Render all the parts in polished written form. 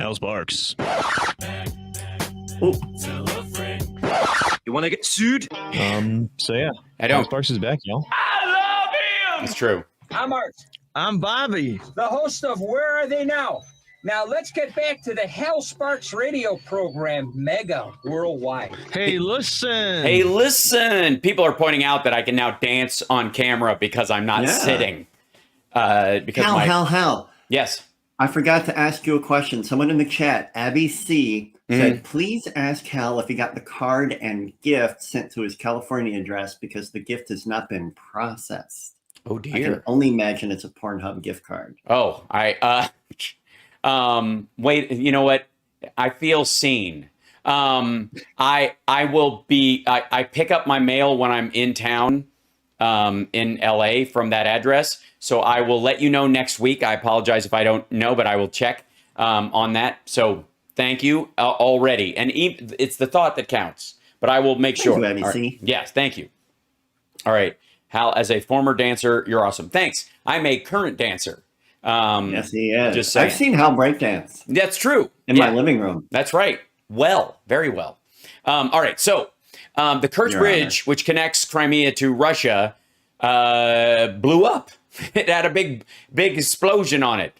Hal Sparks. Oh. You want to get sued? So yeah, I don't. Hal Sparks is back, y'all. I love him! It's true. I'm Art, I'm Bobby. the host of Where Are They Now? Now let's get back to the Hal Sparks radio program, mega worldwide. Hey, listen. Hey, listen. People are pointing out that I can now dance on camera because I'm not sitting. Because Hal. Yes. I forgot to ask you a question. Someone in the chat, Abby C, said, please ask Hal if he got the card and gift sent to his California address because the gift has not been processed. Oh, I can dear. only imagine it's a Pornhub gift card. Oh, wait, you know what? I feel seen. I pick up my mail when I'm in town in LA from that address. So I will let you know next week. I apologize if I don't know, but I will check on that. So thank you already. And it's the thought that counts, but I will make sure. Thank you, ABC. Right. Yes, thank you. All right. Hal, as a former dancer, you're awesome. Thanks. I'm a current dancer. Yes, he is. Just saying. I've seen Hal breakdance That's true. in my living room. That's right. Well, very well. All right. So the Kerch Your Bridge, which connects Crimea to Russia, blew up. It had a big explosion on it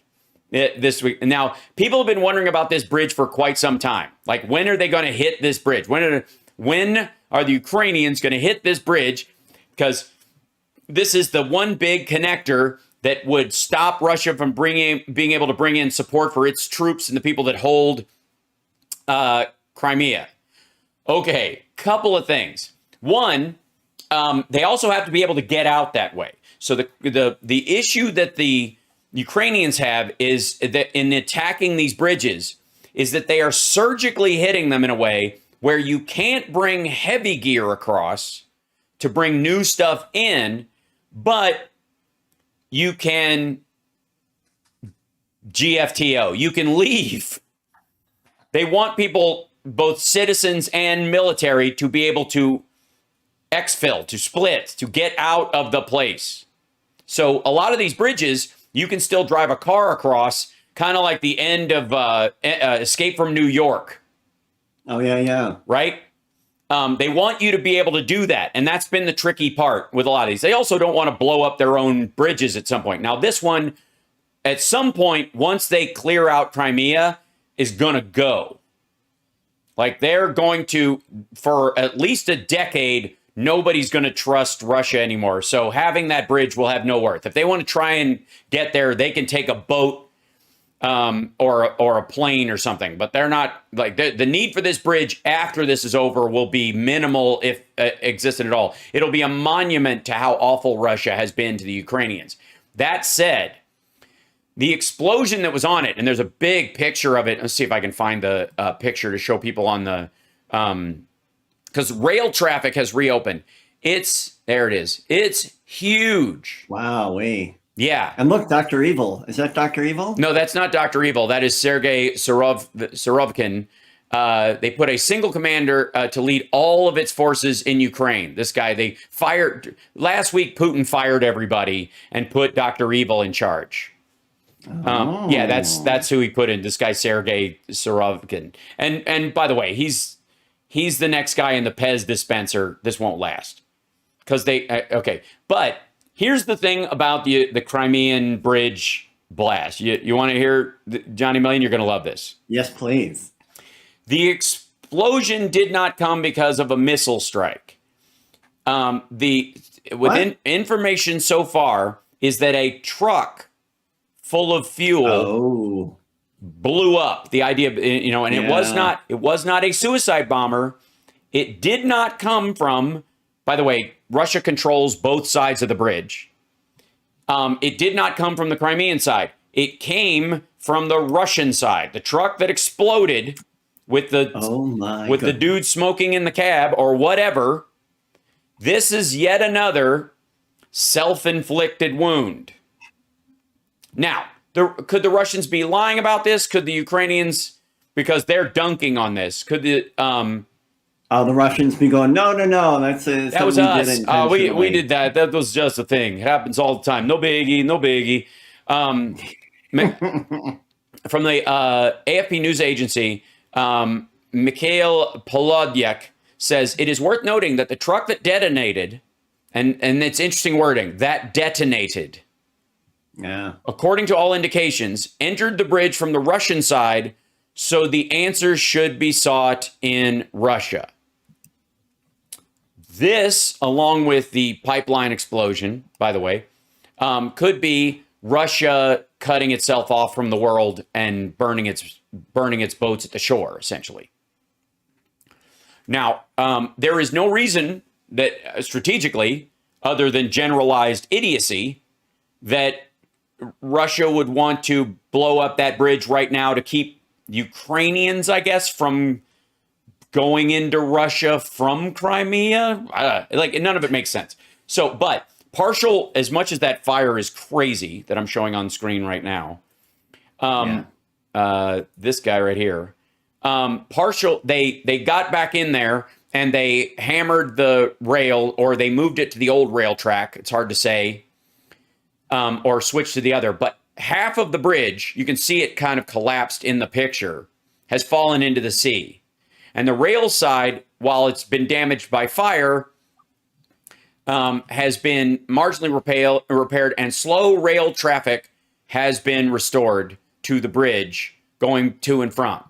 this week. Now, people have been wondering about this bridge for quite some time. Like, when are they going to hit this bridge? When are the Ukrainians going to hit this bridge? Because this is the one big connector that would stop Russia from being able to bring in support for its troops and the people that hold Crimea. Okay, couple of things. One, they also have to be able to get out that way. So the issue that the Ukrainians have is that in attacking these bridges is that they are surgically hitting them in a way where you can't bring heavy gear across to bring new stuff in, but you can GFTO. You can leave. They want people, both citizens and military, to be able to exfil, to split, to get out of the place. So a lot of these bridges, you can still drive a car across, kind of like the end of Escape from New York. Oh, yeah. Right? They want you to be able to do that. And that's been the tricky part with a lot of these. They also don't want to blow up their own bridges at some point. Now, this one, at some point, once they clear out Crimea, is going to go. Like, they're going to, for at least a decade, nobody's going to trust Russia anymore. So having that bridge will have no worth. If they want to try and get there, they can take a boat or a plane or something, but they're not like the need for this bridge after this is over will be minimal, if existent at all. It'll be a monument to how awful Russia has been to the Ukrainians. That said, the explosion that was on it, and there's a big picture of it. Let's see if I can find the picture to show people on the, because rail traffic has reopened. There it is. It's huge. Wow, Yeah. And look, Dr. Evil. Is that Dr. Evil? No, that's not Dr. Evil. That is Sergei Surovkin. They put a single commander to lead all of its forces in Ukraine. This guy, they fired last week. Putin fired everybody and put Dr. Evil in charge. Yeah, that's who he put in. This guy, Sergei Surovkin. And by the way, he's the next guy in the Pez dispenser. This won't last because okay. But here's the thing about the Crimean bridge blast. You want to hear, Johnny Million? You're going to love this. Yes, please. The explosion did not come because of a missile strike. Information so far is that a truck full of fuel blew up. The idea, and it was not a suicide bomber. It did not come from, by the way, Russia controls both sides of the bridge. It did not come from the Crimean side. It came from the Russian side. The truck that exploded with the dude smoking in the cab or whatever. This is yet another self-inflicted wound. Now, could the Russians be lying about this? Could the Ukrainians, because they're dunking on this, could the Russians be going, no, that was us. We did that. That was just a thing. It happens all the time. No biggie. from the AFP news agency, Mikhail Polodyak says, it is worth noting that the truck that detonated, and it's interesting wording, that detonated, according to all indications, entered the bridge from the Russian side, so the answer should be sought in Russia. This, along with the pipeline explosion, by the way, could be Russia cutting itself off from the world and burning its boats at the shore, essentially. Now, there is no reason that strategically, other than generalized idiocy, that Russia would want to blow up that bridge right now to keep Ukrainians, I guess, from going into Russia from Crimea. None of it makes sense. So, but partial, as much as that fire is crazy that I'm showing on screen right now, this guy right here, partial, they got back in there and they hammered the rail, or they moved it to the old rail track. It's hard to say, or switched to the other. But half of the bridge, you can see it kind of collapsed in the picture, has fallen into the sea. And the rail side, while it's been damaged by fire, has been marginally repaired, and slow rail traffic has been restored to the bridge going to and from.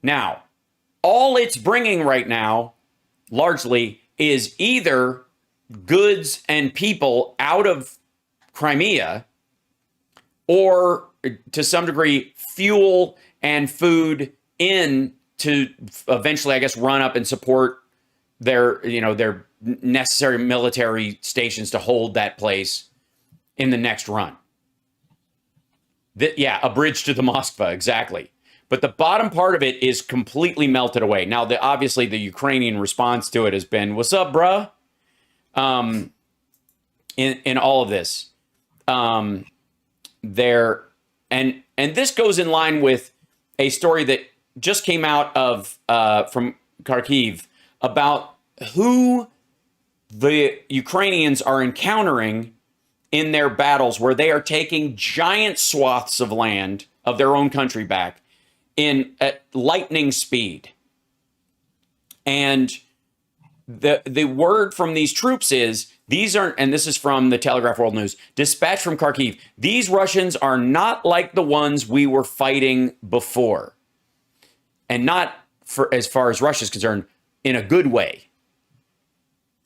Now, all it's bringing right now, largely, is either goods and people out of Crimea, or to some degree, fuel and food in to eventually, I guess, run up and support their necessary military stations to hold that place in the next run. A bridge to the Moskva, exactly. But the bottom part of it is completely melted away. Now, obviously, the Ukrainian response to it has been, "What's up, bruh?" In all of this, and this goes in line with a story that just came out of from Kharkiv about who the Ukrainians are encountering in their battles, where they are taking giant swaths of land of their own country back at lightning speed. And the word from these troops is, these aren't, and this is from the Telegraph World News, dispatch from Kharkiv, these Russians are not like the ones we were fighting before. And not, for as far as Russia's concerned, in a good way.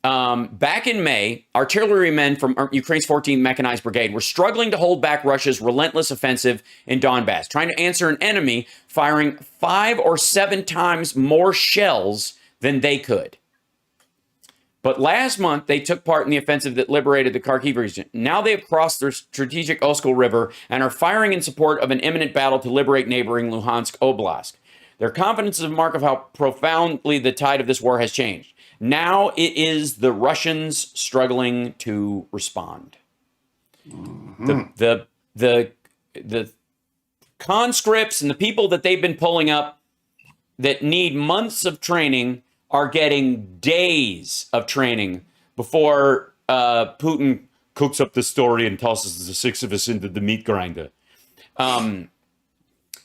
Back in May, artillerymen from Ukraine's 14th Mechanized Brigade were struggling to hold back Russia's relentless offensive in Donbass, trying to answer an enemy firing 5 or 7 times more shells than they could. But last month, they took part in the offensive that liberated the Kharkiv region. Now they have crossed the strategic Oskol River and are firing in support of an imminent battle to liberate neighboring Luhansk Oblast. Their confidence is a mark of how profoundly the tide of this war has changed. Now it is the Russians struggling to respond. Mm-hmm. The conscripts and the people that they've been pulling up that need months of training are getting days of training before Putin cooks up the story and tosses the 6 of us into the meat grinder.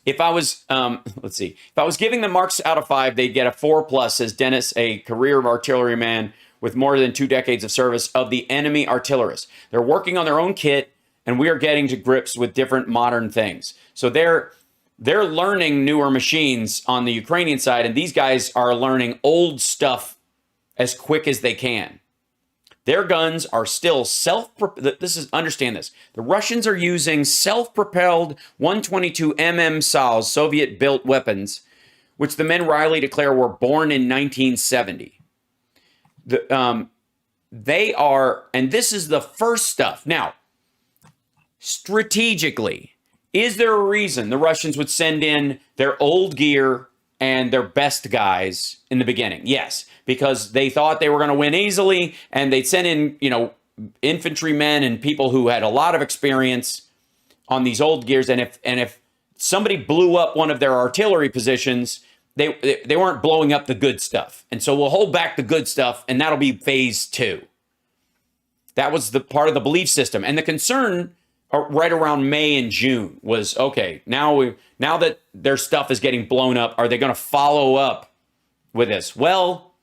If I was, if I was giving them marks out of 5, they'd get a 4+, says Dennis, a career artilleryman with more than 2 decades of service of the enemy artillerists. They're working on their own kit, and we are getting to grips with different modern things. So they're learning newer machines on the Ukrainian side, and these guys are learning old stuff as quick as they can. Their guns are still understand this. The Russians are using self-propelled 122 SAUs, Soviet-built weapons, which the men wryly declare were born in 1970. They are, and this is the first stuff. Now, strategically, is there a reason the Russians would send in their old gear and their best guys in the beginning? Yes, because they thought they were going to win easily, and they'd send in, infantrymen and people who had a lot of experience on these old gears. And if somebody blew up one of their artillery positions, they weren't blowing up the good stuff. And so we'll hold back the good stuff, and that'll be phase 2. That was the part of the belief system. And the concern right around May and June was, okay, now that their stuff is getting blown up, are they going to follow up with this? Well,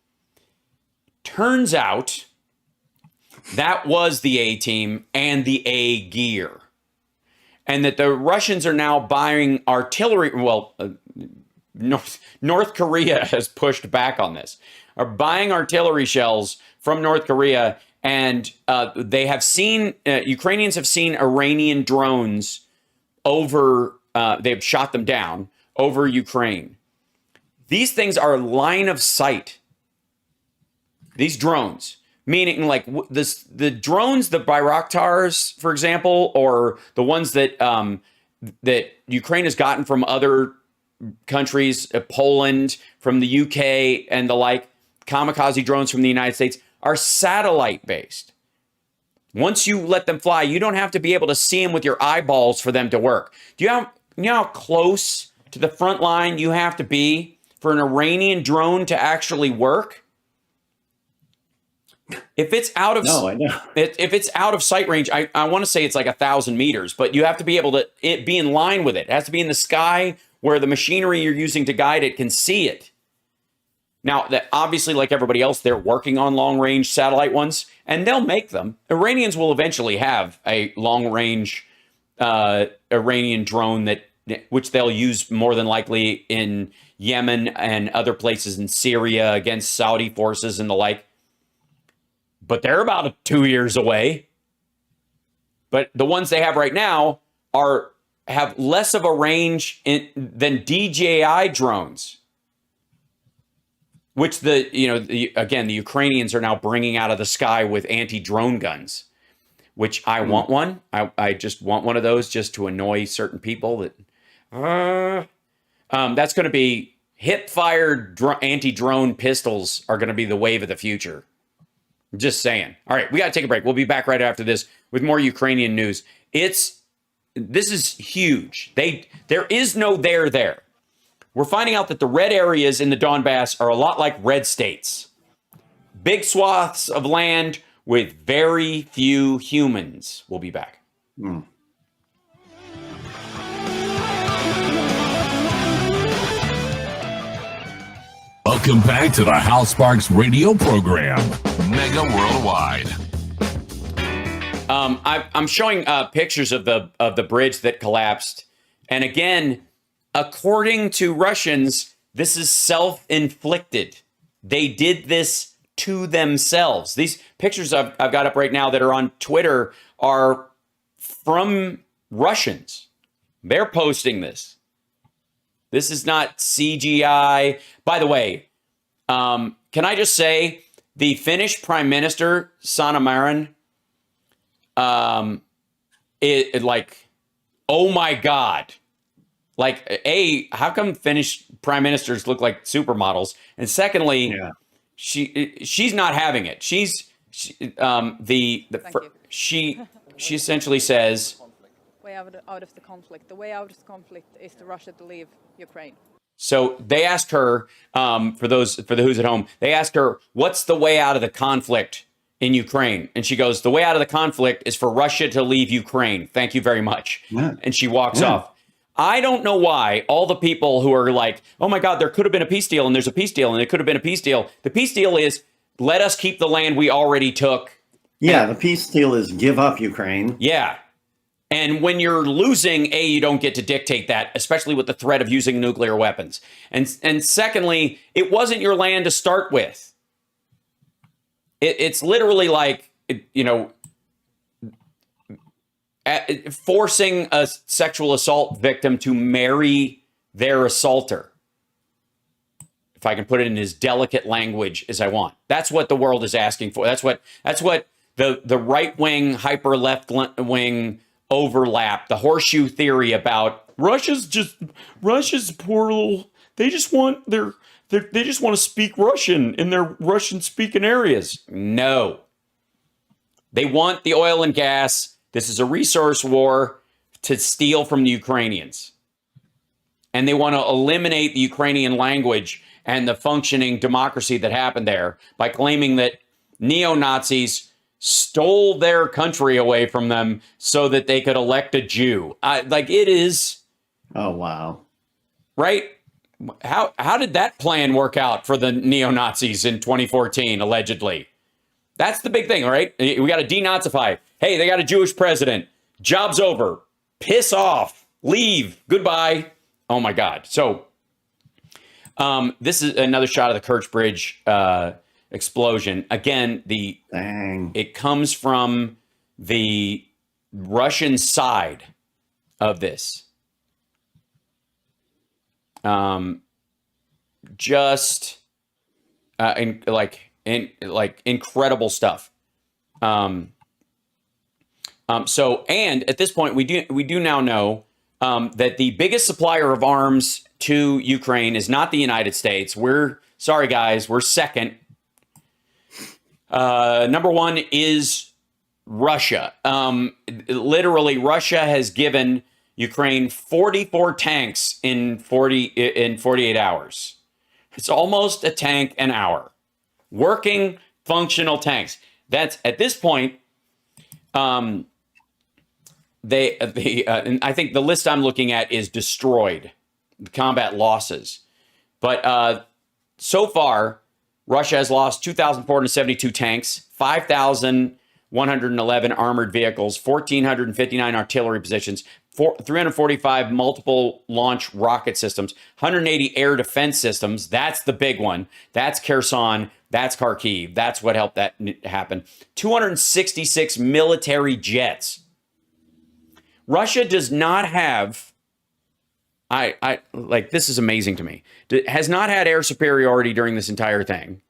turns out that was the A team and the A gear. And that the Russians are now buying artillery. Well, North Korea has pushed back on this. Are buying artillery shells from North Korea. And they have seen, Ukrainians have seen Iranian drones over, they've shot them down over Ukraine. These things are line of sight. These drones, meaning like the drones, the Bayraktars, for example, or the ones that that Ukraine has gotten from other countries, Poland, from the UK and the like, kamikaze drones from the United States, are satellite based. Once you let them fly, you don't have to be able to see them with your eyeballs for them to work. Do you know how close to the front line you have to be for an Iranian drone to actually work? If it's out of I know. If it's out of sight range, I want to say it's like 1,000 meters, but you have to be able to be in line with it. It has to be in the sky where the machinery you're using to guide it can see it. Now, that obviously, like everybody else, they're working on long-range satellite ones, and they'll make them. Iranians will eventually have a long-range Iranian drone which they'll use more than likely in Yemen and other places in Syria against Saudi forces and the like. But they're about 2 years away. But the ones they have right now have less of a range than DJI drones, which the Ukrainians are now bringing out of the sky with anti-drone guns, which I want one. I just want one of those just to annoy certain people. That's going to be hip-fired anti-drone pistols are going to be the wave of the future. Just saying. All right, we got to take a break. We'll be back right after this with more Ukrainian news. This is huge. There is no there. We're finding out that the red areas in the Donbass are a lot like red states. Big swaths of land with very few humans. We'll be back. Welcome back to the Hal Sparks radio program, Mega Worldwide. I'm showing pictures of the bridge that collapsed. And again, according to Russians, this is self-inflicted. They did this to themselves. These pictures I've got up right now that are on Twitter are from Russians. They're posting this. This is not CGI. By the way, can I just say the Finnish Prime Minister, Sanna Marin, oh my God. Like, how come Finnish prime ministers look like supermodels? And secondly, she's not having it. She essentially says, way out of the conflict. The way out of the conflict is for Russia to leave Ukraine. So they asked her, for the who's at home, they asked her, what's the way out of the conflict in Ukraine? And she goes, the way out of the conflict is for Russia to leave Ukraine. Thank you very much. Yeah. And she walks off. I don't know why all the people who are like, oh my God, there could have been a peace deal and there's a peace deal and it could have been a peace deal. The peace deal is let us keep the land we already took. Yeah, the peace deal is give up Ukraine. Yeah. And when you're losing, you don't get to dictate that, especially with the threat of using nuclear weapons. And secondly, it wasn't your land to start with. It's literally like, forcing a sexual assault victim to marry their assaulter. If I can put it in as delicate language as I want. That's what the world is asking for. That's what the right-wing, hyper left-wing overlap, the horseshoe theory about Russia's poor little, they just want to speak Russian in their Russian-speaking areas. No. They want the oil and gas. This is a resource war to steal from the Ukrainians. And they want to eliminate the Ukrainian language and the functioning democracy that happened there by claiming that neo-Nazis stole their country away from them so that they could elect a Jew. It is. Oh, wow. Right? How did that plan work out for the neo-Nazis in 2014, allegedly? That's the big thing, right? We got to denazify. Hey, they got a Jewish president. Job's over. Piss off. Leave. Goodbye. Oh, my God. So this is another shot of the Kerch Bridge explosion. Again, it comes from the Russian side of this. Incredible stuff. So, and at this point, we do now know that the biggest supplier of arms to Ukraine is not the United States. We're sorry, guys, we're second. Number one is Russia. Literally, Russia has given Ukraine 44 tanks in 48 hours. It's almost a tank an hour. Working, functional tanks. That's at this point. And I think the list I'm looking at is destroyed, combat losses. But so far, Russia has lost 2,472 tanks, 5,111 armored vehicles, 1,459 artillery positions, 345 multiple launch rocket systems, 180 air defense systems. That's the big one. That's Kherson. That's Kharkiv. That's what helped that happen. 266 military jets. Russia does not have, this is amazing to me, has not had air superiority during this entire thing.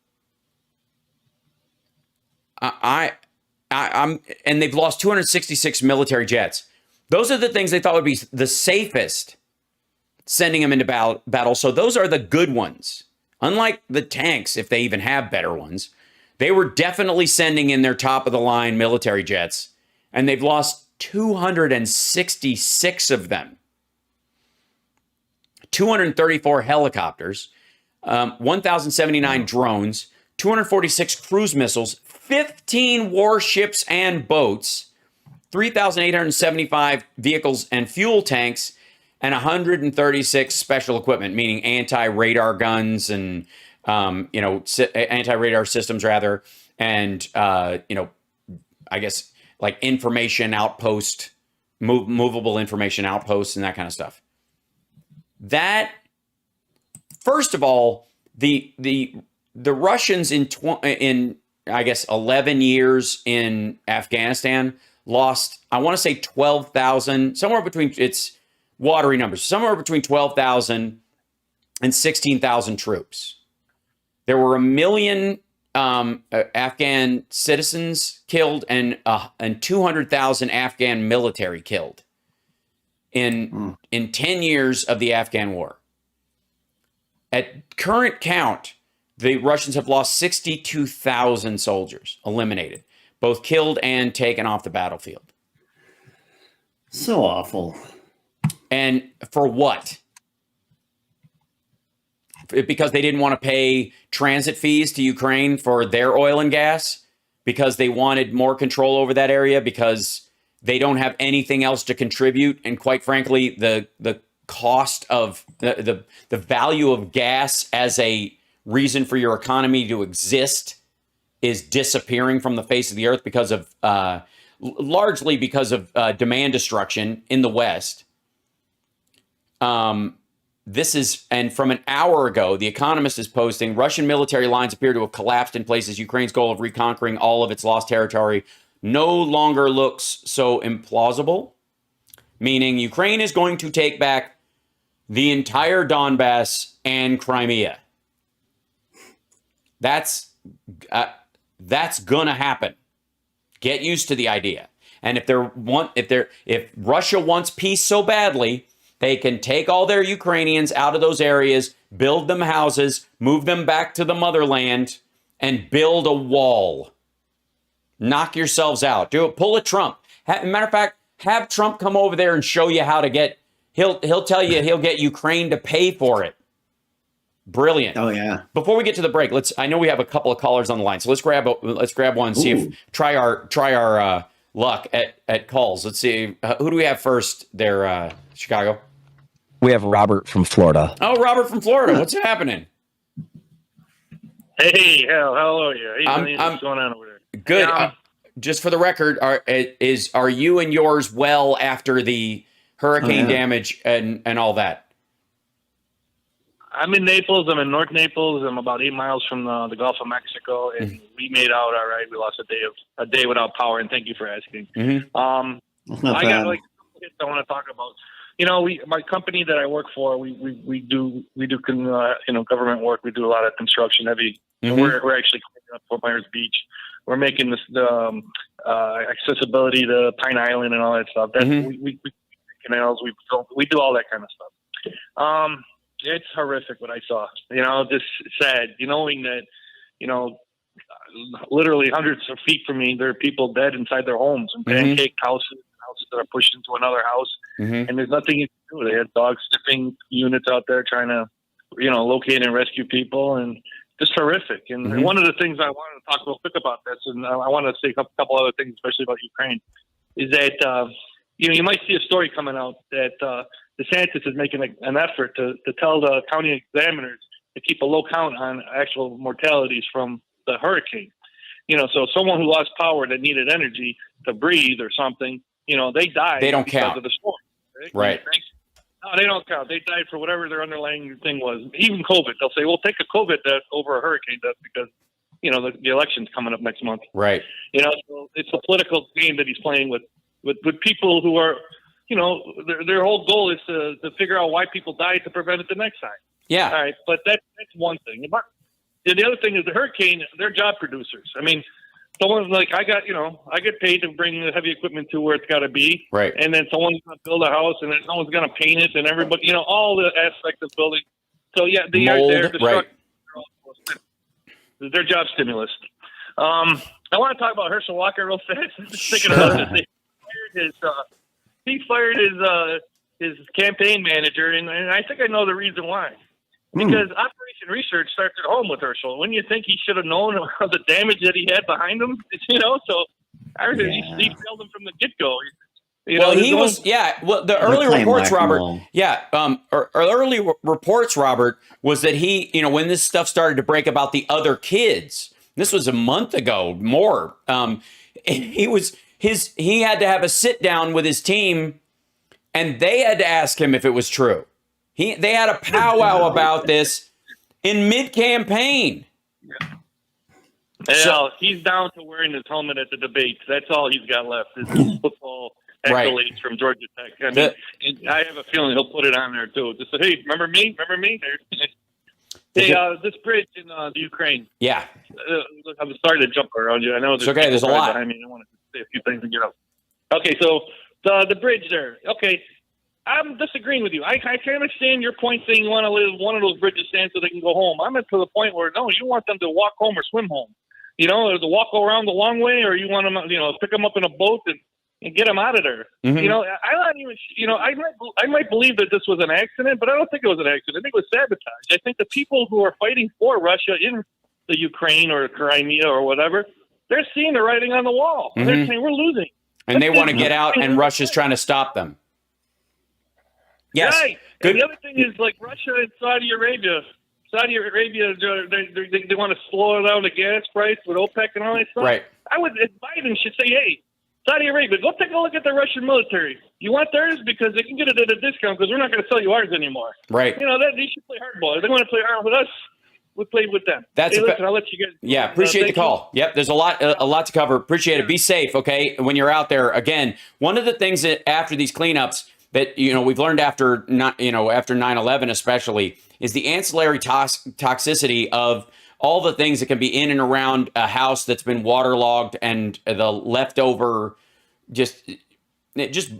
And they've lost 266 military jets. Those are the things they thought would be the safest, sending them into battle. So those are the good ones. Unlike the tanks, if they even have better ones, they were definitely sending in their top of the line military jets, and they've lost 266 of them. 234 helicopters, 1,079 drones, 246 cruise missiles, 15 warships and boats, 3,875 vehicles and fuel tanks, and 136 special equipment, meaning anti-radar guns and, anti-radar systems, rather, and, I guess, like information outpost, movable information outposts and that kind of stuff. That, first of all, the Russians in I guess 11 years in Afghanistan lost, I want to say 12,000, somewhere between, it's watery numbers, somewhere between 12,000 and 16,000 troops. There were 1 million Afghan citizens killed and 200,000 Afghan military killed in 10 years of the Afghan war. At current count, the Russians have lost 62,000 soldiers, eliminated, both killed and taken off the battlefield. So awful. And for what? Because they didn't want to pay transit fees to Ukraine for their oil and gas? Because they wanted more control over that area? Because they don't have anything else to contribute? And quite frankly, the cost of the value of gas as a reason for your economy to exist is disappearing from the face of the earth because of largely because of demand destruction in the West. This is, and from an hour ago, The Economist is posting, Russian military lines appear to have collapsed in places. Ukraine's goal of reconquering all of its lost territory no longer looks so implausible, meaning Ukraine is going to take back the entire Donbass and Crimea. That's gonna happen. Get used to the idea. And if Russia wants peace so badly, they can take all their Ukrainians out of those areas, build them houses, move them back to the motherland, and build a wall. Knock yourselves out. Do it. Pull a Trump. Matter of fact, have Trump come over there and show you how to get. He'll tell you he'll get Ukraine to pay for it. Brilliant. Oh yeah. Before we get to the break, I know we have a couple of callers on the line, so let's grab one and see if try our luck at calls. Let's see, who do we have first there, Chicago? We have Robert from Florida. Oh, Robert from Florida. What's happening? Hey, how are you? What's going on over there? Good. Hey, just for the record, are you and yours well after the hurricane damage and all that? I'm in Naples. I'm in North Naples. I'm about 8 miles from the Gulf of Mexico, and we made out all right. We lost a day without power, and thank you for asking. I got like hits I want to talk about. You know, my company that I work for, we do government work. We do a lot of construction, heavy. We're actually cleaning up Fort Myers Beach. We're making the accessibility to Pine Island and all that stuff. That's we canals. We do all that kind of stuff. It's horrific what I saw. You know, just sad. Knowing that, literally hundreds of feet from me, there are people dead inside their homes and pancake houses that are pushed into another house, and there's nothing you can do. They had dog sniffing units out there trying to, locate and rescue people, and just horrific. And one of the things I wanted to talk real quick about this, and I want to say a couple other things, especially about Ukraine, is that you might see a story coming out that DeSantis is making an effort to tell the county examiners to keep a low count on actual mortalities from the hurricane. So someone who lost power that needed energy to breathe or something, they died. They don't because count. of the storm. Right. No, they don't count. They died for whatever their underlying thing was. Even COVID. They'll say, "We'll take a COVID death over a hurricane death because, the election's coming up next month." Right. So it's a political game that he's playing with people who are, their whole goal is to figure out why people died to prevent it the next time. Yeah. All right. But that's one thing. But the other thing is the hurricane, they're job producers. I mean, someone's like, I get paid to bring the heavy equipment to where it's got to be. Right. And then someone's going to build a house, and then someone's going to paint it, and everybody, all the aspects of building. So, yeah, they are there. Right. Their job stimulus. I want to talk about Herschel Walker real fast. Just thinking about this. He fired his campaign manager, and I think I know the reason why. Because Operation Research starts at home with Herschel. Wouldn't you think he should have known the damage that he had behind him? So I heard he failed him from the get-go. The early reports, Robert. Early reports, Robert, was that he, when this stuff started to break about the other kids, this was a month ago, more. He had to have a sit down with his team, and they had to ask him if it was true. They had a powwow about this in mid-campaign. So he's down to wearing his helmet at the debates. That's all he's got left is his football accolades from Georgia Tech. I mean, I have a feeling he'll put it on there too. Just say, "Hey, remember me? Hey, this bridge in the Ukraine." Yeah. I'm sorry to jump around you. I know it's okay. There's a lot. I mean, I want to say a few things and get out. Okay, so the bridge there. Okay. I'm disagreeing with you. I can understand your point saying you want to live one of those bridges stand so they can go home. I'm to the point where, no, you want them to walk home or swim home. Or to walk around the long way, or you want them, pick them up in a boat and get them out of there. I'm not even, I might believe that this was an accident, but I don't think it was an accident. I think it was sabotage. I think the people who are fighting for Russia in the Ukraine or Crimea or whatever, they're seeing the writing on the wall. They're saying we're losing. And they want to get out, and Russia's trying to stop them. Yes. Right. Good. And the other thing is, like, Russia and Saudi Arabia, they want to slow down the gas price with OPEC and all that stuff. Right. Biden should say, hey, Saudi Arabia, go take a look at the Russian military. You want theirs? Because they can get it at a discount because we're not going to sell you ours anymore. Right. They should play hardball. If they want to play hard with us, we'll play with them. Listen, I'll let you guys. Yeah, appreciate the call. Yep, there's a lot to cover. Appreciate it. Be safe, okay, when you're out there. Again, one of the things that after these cleanups that we've learned after 9/11 especially is the ancillary toxicity of all the things that can be in and around a house that's been waterlogged and the leftover just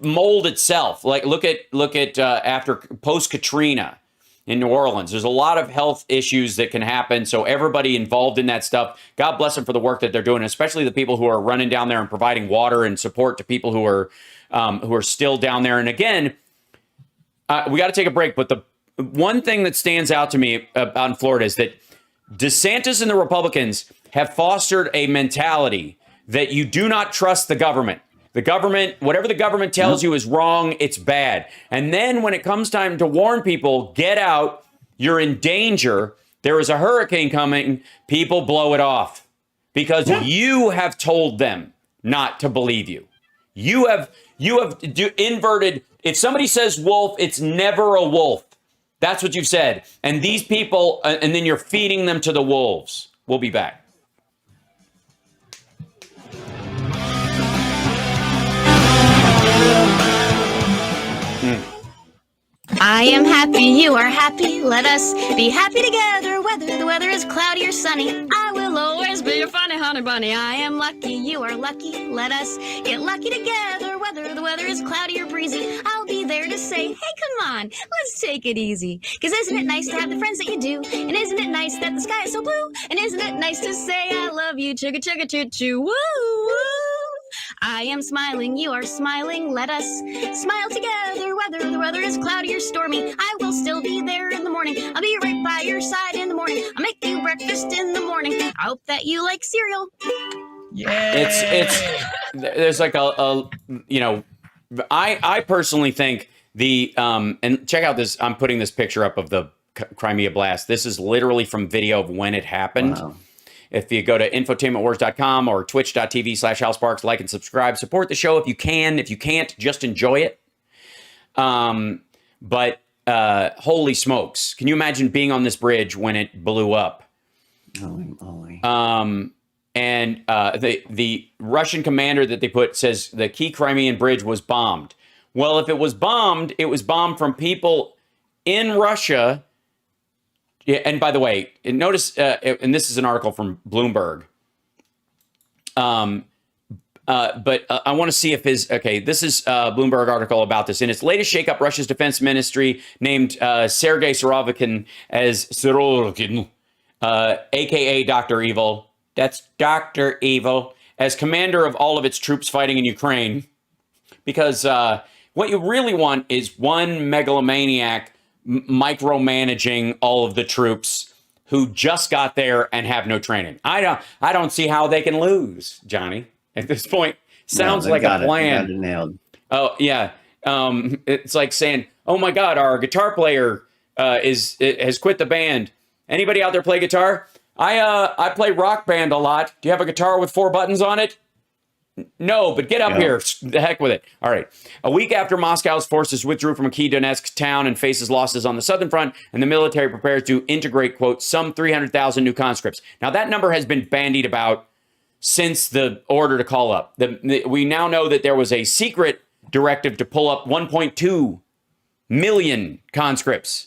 mold itself. Like look at after post Katrina in New Orleans. There's a lot of health issues that can happen. So everybody involved in that stuff, God bless them for the work that they're doing, especially the people who are running down there and providing water and support to people who are still down there. And again, we got to take a break, but one thing that stands out to me about Florida is that DeSantis and the Republicans have fostered a mentality that you do not trust the government. The government, whatever the government tells you is wrong, it's bad. And then when it comes time to warn people, get out, you're in danger, there is a hurricane coming, people blow it off because you have told them not to believe you. You have inverted. If somebody says wolf, it's never a wolf. That's what you've said. And these people, and then you're feeding them to the wolves. We'll be back. I am happy, you are happy, let us be happy together, whether the weather is cloudy or sunny. I will always be your funny honey bunny. I am lucky, you are lucky, let us get lucky together, whether the weather is cloudy or breezy. I'll be there to say, hey, come on, let's take it easy. Cause isn't it nice to have the friends that you do? And isn't it nice that the sky is so blue? And isn't it nice to say I love you, chugga chugga choo choo, woo woo. I am smiling, you are smiling, let us smile together, whether the weather is cloudy or stormy. I will still be there in the morning, I'll be right by your side in the morning. I'll make you breakfast in the morning, I hope that you like cereal. Yeah, it's there's like I personally think and check out this, I'm putting this picture up of the Crimea blast. This is literally from video of when it happened. Wow. If you go to infotainmentwars.com or twitch.tv/HalSparks, like and subscribe, support the show if you can. If you can't, just enjoy it. But holy smokes, can you imagine being on this bridge when it blew up? And the Russian commander that they put says the key Crimean bridge was bombed. Well, if it was bombed from people in Russia. Yeah, and by the way, notice, and this is an article from Bloomberg. But I want to see if this is a Bloomberg article about this. In its latest shakeup, Russia's defense ministry named Sergei Surovikin as a.k.a. Dr. Evil. That's Dr. Evil, as commander of all of its troops fighting in Ukraine. Because what you really want is one megalomaniac micromanaging all of the troops who just got there and have no training. I don't see how they can lose, Johnny. At this point, sounds like a plan. Got it nailed. Oh yeah, it's like saying, "Oh my God, our guitar player has quit the band." Anybody out there play guitar? I play Rock Band a lot. Do you have a guitar with 4 buttons on it? No, but get up here. The heck with it. All right. A week after Moscow's forces withdrew from a key Donetsk town and faces losses on the southern front, and the military prepares to integrate, quote, some 300,000 new conscripts. Now, that number has been bandied about since the order to call up. We now know that there was a secret directive to pull up 1.2 million conscripts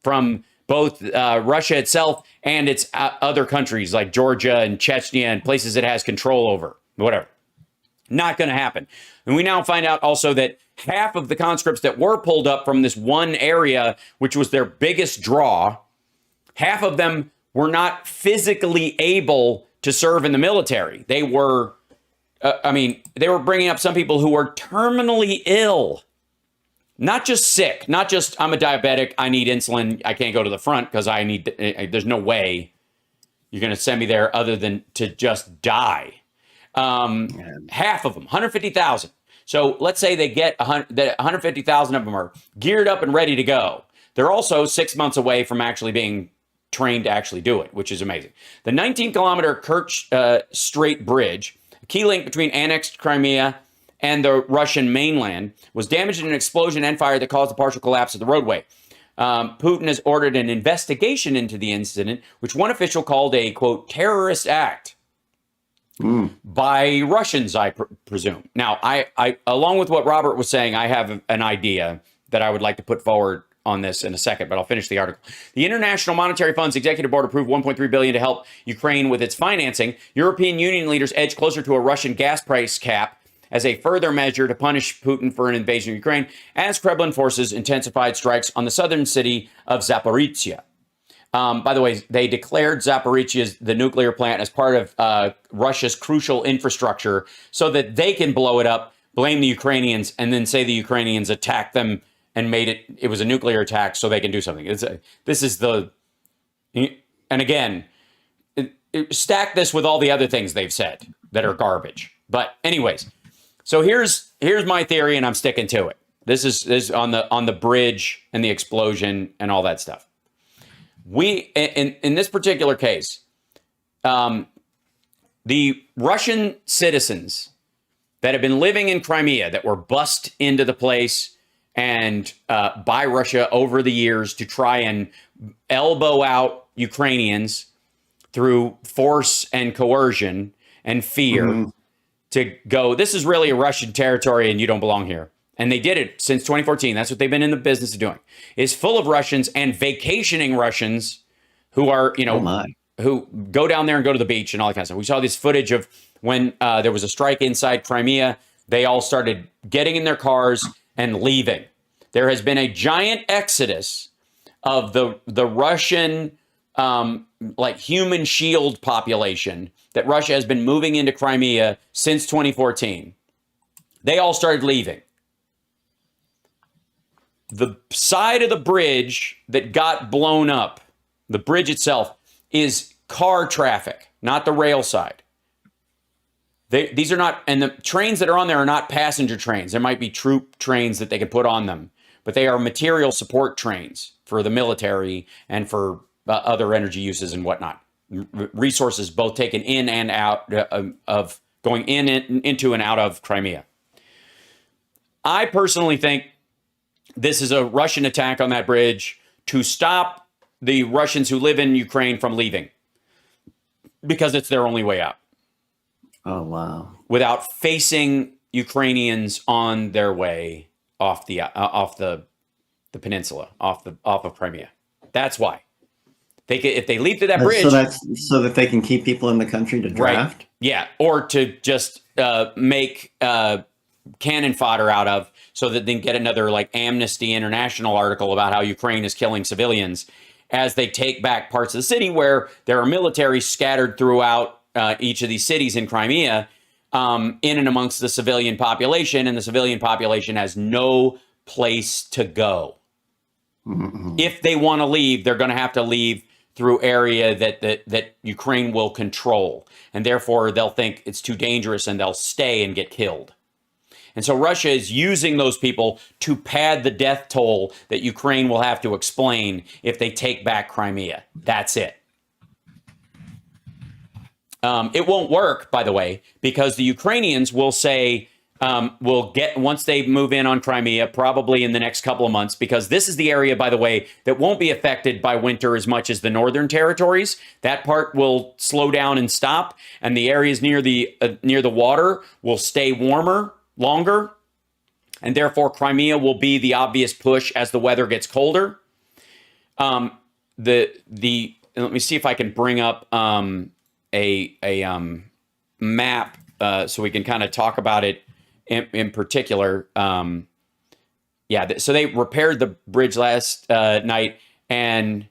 from both Russia itself and its other countries like Georgia and Chechnya and places it has control over. Whatever. Not going to happen. And we now find out also that half of the conscripts that were pulled up from this one area, which was their biggest draw, half of them were not physically able to serve in the military. They were, they were bringing up some people who were terminally ill, not just sick, not just I'm a diabetic, I need insulin, I can't go to the front because there's no way you're going to send me there other than to just die. Half of them, 150,000. So let's say they get 150,000 of them are geared up and ready to go. They're also 6 months away from actually being trained to actually do it, which is amazing. The 19-kilometer Kerch Strait Bridge, a key link between annexed Crimea and the Russian mainland, was damaged in an explosion and fire that caused the partial collapse of the roadway. Putin has ordered an investigation into the incident, which one official called a, quote, terrorist act. By Russians, I presume. Now, I along with what Robert was saying, I have an idea that I would like to put forward on this in a second, but I'll finish the article. The International Monetary Fund's executive board approved $1.3 billion to help Ukraine with its financing. European Union leaders edge closer to a Russian gas price cap as a further measure to punish Putin for an invasion of Ukraine, as Kremlin forces intensified strikes on the southern city of Zaporizhzhia. By the way, they declared Zaporizhzhia, the nuclear plant, as part of Russia's crucial infrastructure so that they can blow it up, blame the Ukrainians, and then say the Ukrainians attacked them and made it was a nuclear attack so they can do something. And again, stack this with all the other things they've said that are garbage. But anyways, so here's my theory, and I'm sticking to it. This is on the bridge and the explosion and all that stuff. We in this particular case, the Russian citizens that have been living in Crimea that were bussed into the place and by Russia over the years to try and elbow out Ukrainians through force and coercion and fear to go, this is really a Russian territory and you don't belong here. And they did it since 2014. That's what they've been in the business of doing, is full of Russians and vacationing Russians who are, who go down there and go to the beach and all that kind of stuff. We saw this footage of when there was a strike inside Crimea. They all started getting in their cars and leaving. There has been a giant exodus of the Russian like human shield population that Russia has been moving into Crimea since 2014. They all started leaving. The side of the bridge that got blown up, the bridge itself, is car traffic, not the rail side. These are not, and the trains that are on there are not passenger trains. There might be troop trains that they could put on them, but they are material support trains for the military and for other energy uses and whatnot. Resources both taken in and out of going into and out of Crimea. I personally think this is a Russian attack on that bridge to stop the Russians who live in Ukraine from leaving, because it's their only way out. Oh, wow. Without facing Ukrainians on their way off the peninsula, off of Crimea. That's why. If they leave through that bridge, so that they can keep people in the country to draft. Right. Yeah, or to just make cannon fodder out of, so that they can get another like Amnesty International article about how Ukraine is killing civilians as they take back parts of the city where there are military scattered throughout each of these cities in Crimea, in and amongst the civilian population, and the civilian population has no place to go. If they want to leave, they're going to have to leave through area that Ukraine will control, and therefore they'll think it's too dangerous and they'll stay and get killed. And so Russia is using those people to pad the death toll that Ukraine will have to explain if they take back Crimea. That's it. It won't work, by the way, because the Ukrainians will say, once they move in on Crimea, probably in the next couple of months, because this is the area, by the way, that won't be affected by winter as much as the northern territories. That part will slow down and stop, and the areas near the water will stay warmer longer, and therefore Crimea will be the obvious push as the weather gets colder. Let me see if I can bring up a map so we can kind of talk about it in particular. So they repaired the bridge last night, and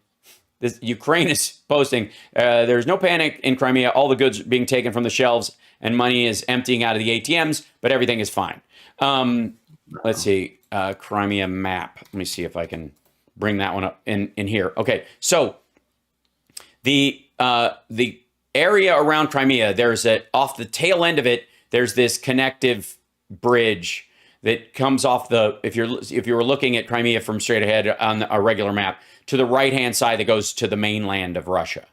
Ukraine is posting, there's no panic in Crimea. All the goods being taken from the shelves and money is emptying out of the ATMs, but everything is fine. Let's see, Crimea map. Let me see if I can bring that one up in here. Okay, so the area around Crimea, there's off the tail end of it, there's this connective bridge that comes off if you were looking at Crimea from straight ahead on a regular map, to the right-hand side that goes to the mainland of Russia.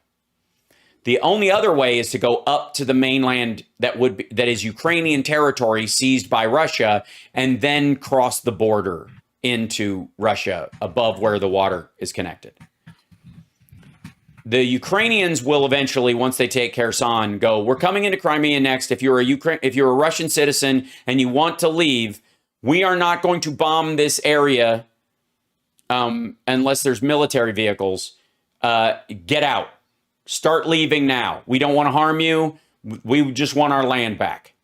The only other way is to go up to the mainland that is Ukrainian territory seized by Russia, and then cross the border into Russia above where the water is connected. The Ukrainians will eventually, once they take Kherson, go, we're coming into Crimea next. If you're a Russian citizen and you want to leave, we are not going to bomb this area unless there's military vehicles. Get out. Start leaving now. We don't want to harm you. We just want our land back.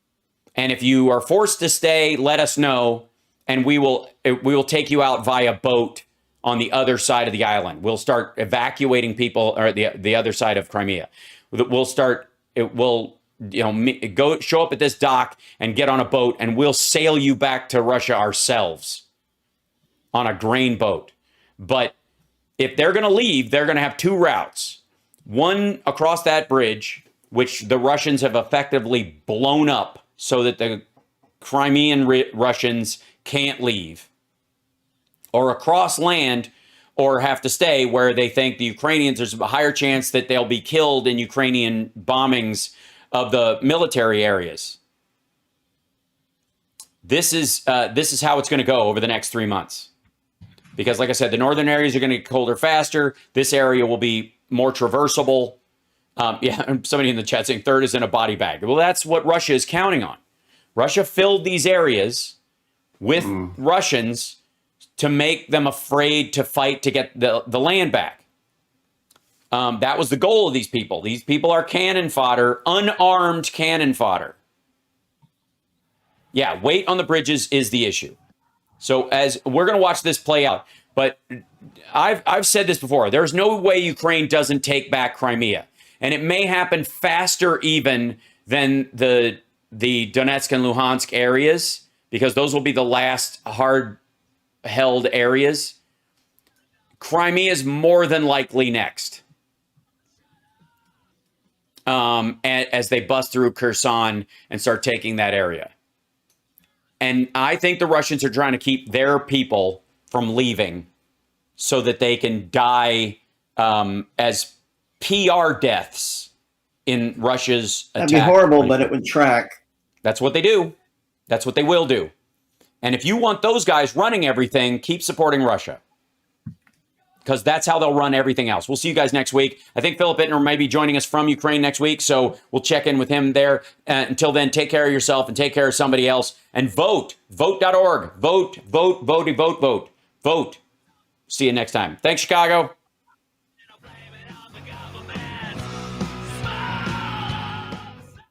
And if you are forced to stay, let us know, and we will take you out via boat on the other side of the island. We'll start evacuating people, or the other side of Crimea. We'll show up at this dock and get on a boat, and we'll sail you back to Russia ourselves on a grain boat. But if they're going to leave, they're going to have two routes. One across that bridge, which the Russians have effectively blown up so that the Crimean Russians can't leave, or across land, or have to stay where they think the Ukrainians, there's a higher chance that they'll be killed in Ukrainian bombings of the military areas. This is how it's going to go over the next 3 months. Because like I said, the northern areas are going to get colder faster. This area will be more traversable. Yeah, somebody in the chat saying third is in a body bag. Well, that's what Russia is counting on. Russia filled these areas with Russians to make them afraid to fight to get the land back. That was the goal of these people. These people are cannon fodder, unarmed cannon fodder. Yeah, weight on the bridges is the issue. So as we're going to watch this play out, but I've said this before, there's no way Ukraine doesn't take back Crimea. And it may happen faster even than the Donetsk and Luhansk areas, because those will be the last hard-held areas. Crimea is more than likely next. As they bust through Kherson and start taking that area. And I think the Russians are trying to keep their people from leaving so that they can die as PR deaths in Russia's attack. That'd be horrible, but it would track. That's what they do. That's what they will do. And if you want those guys running everything, keep supporting Russia. Because that's how they'll run everything else. We'll see you guys next week. I think Philip Ittner may be joining us from Ukraine next week, so we'll check in with him there. Until then, take care of yourself and take care of somebody else. And vote. Vote.org. Vote, vote, vote, vote, vote. Vote. See you next time. Thanks, Chicago.